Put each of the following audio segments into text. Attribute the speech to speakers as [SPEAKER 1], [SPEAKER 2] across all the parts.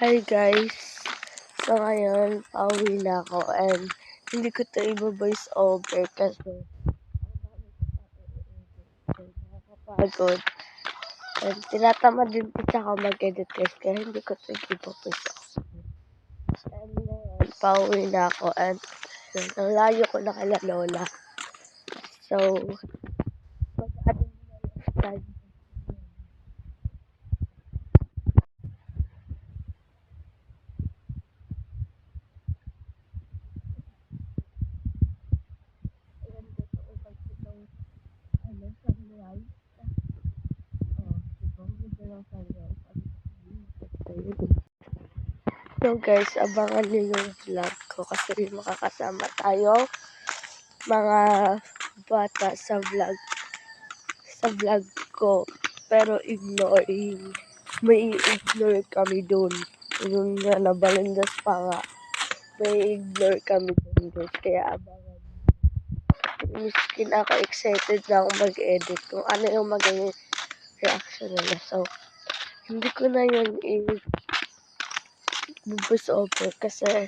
[SPEAKER 1] Hi guys! So ngayon, pauwi na ako and hindi ko ito i-voice over kasi nakakapagod. And tinatamad din kasi ako mag-edit guys kaya hindi ko ito i-voice over. And ngayon, pauwi na ako and ang layo ko na kala Lola. So, mag-ating na next time. Ayan, totoo kasi itong sunrise. Ganda ng sunrise. So guys, abangan nyo yung vlog ko kasi makakasama tayong mga bata sa vlog ko. Pero may ignore kami dun. Yung nga nabalindas pa nga. May ignore kami dun guys. Kaya abangan nyo. Miskin ako excited na akong mag-edit kung ano yung magiging reaction nila. So, hindi ko na yun i-voice over kasi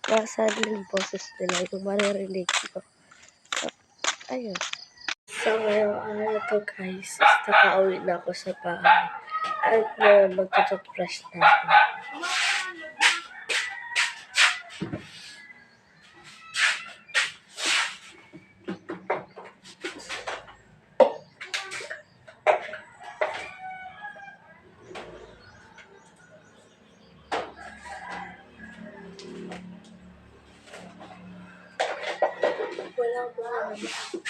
[SPEAKER 1] nasa yung boses nila yung maririnig ko. So, ayun. So, ngayong araw na to guys, nakauwi na ako sa bahay. At ngayon, magtutuprush na ako. Wala ba naman.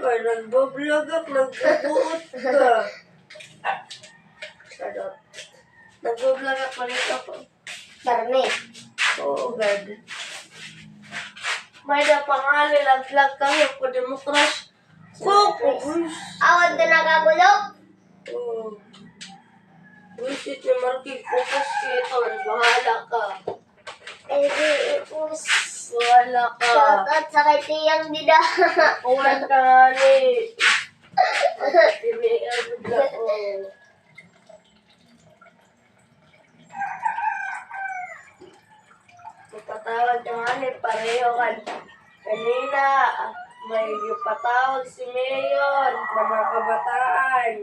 [SPEAKER 1] Ay, nagbablog at nagbubuot ka. Sarap. Nagbablog at palit ako. Marami. Oo, God. May na pangalan, nag-vlog kami. Pwede mo crush.
[SPEAKER 2] Awad na nakagulog?
[SPEAKER 1] Oo. Visit ni Marky, focus kita. Bahala ka.
[SPEAKER 2] Ipus.
[SPEAKER 1] Bahala ka.
[SPEAKER 2] Shoutout sa kay Tiyang Dida.
[SPEAKER 1] Kuwan ka nga ni. Ibigay ko. Patawag ka nga ni, pareho ka. Kanina, may patawag si Mayon na mga kabataan.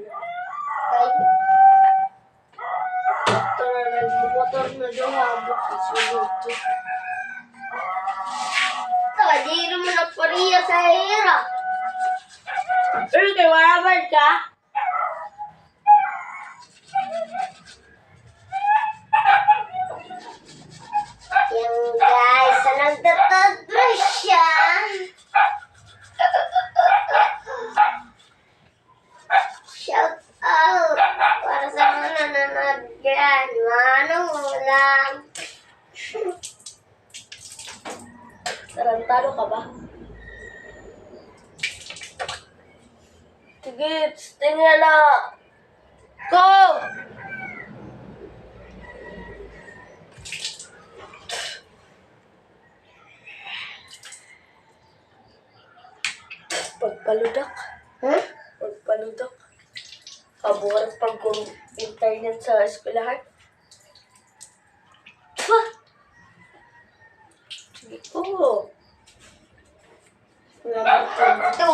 [SPEAKER 1] Ito na nagmumotor na doon habang isunod to.
[SPEAKER 2] Kadiri mo na pariya sa hira.
[SPEAKER 1] Uy, kay Warabard ka?
[SPEAKER 2] Yung guys, sa nagtatagrush siya. Shout out para sa mga nanonood dyan. Ano lang.
[SPEAKER 1] Tarantado ka ba? Sige, tingnan na. Go! Pagpaludak.
[SPEAKER 2] Hmm?
[SPEAKER 1] Pagpaludak. Kabuhat pag internet sa eskwelahan. Wah! Sige ko.
[SPEAKER 2] Ito.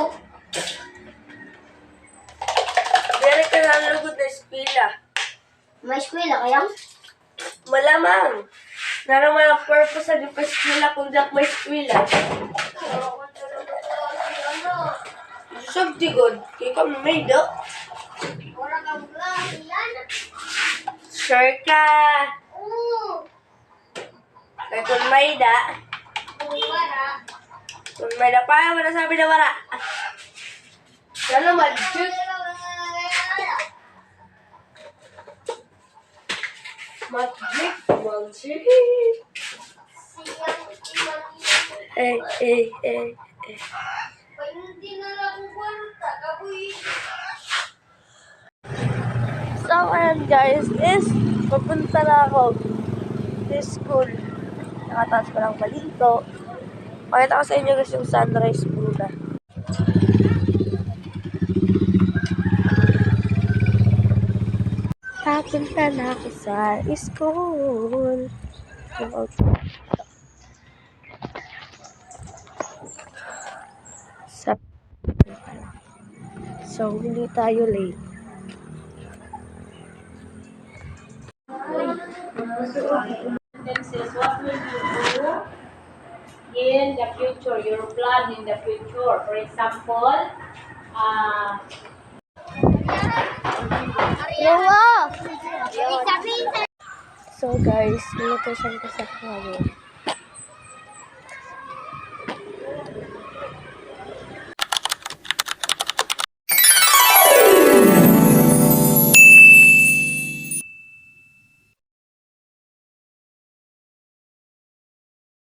[SPEAKER 1] Dere ka na lugod na eskwela.
[SPEAKER 2] May eskwela kaya?
[SPEAKER 1] Malamang. Naraman ang purpose sa di pa eskwela kung di ako may eskwela. Sabdi god. Kaya ka may do.
[SPEAKER 2] Wala kang vlog. Yan.
[SPEAKER 1] Sure ka.
[SPEAKER 2] Oo.
[SPEAKER 1] Kaya kung may da.
[SPEAKER 2] Para.
[SPEAKER 1] Kung may da pa, wala sabi na wala. Ano mag-shoot? Magic. Eh.
[SPEAKER 2] Hindi na lang kwarta. Kapoy.
[SPEAKER 1] So, ayan guys, is papunta na ako sa school. Nakataas ko lang balito. Pakita ko sa inyo guys yung sunrise muna. Papunta na ako sa school. Yung outfit. So, hindi tayo late.
[SPEAKER 3] Sentences, what will you do in the future? Your plan in the future. For example,
[SPEAKER 2] Yo!
[SPEAKER 1] So guys, inutusan ko sa kanya.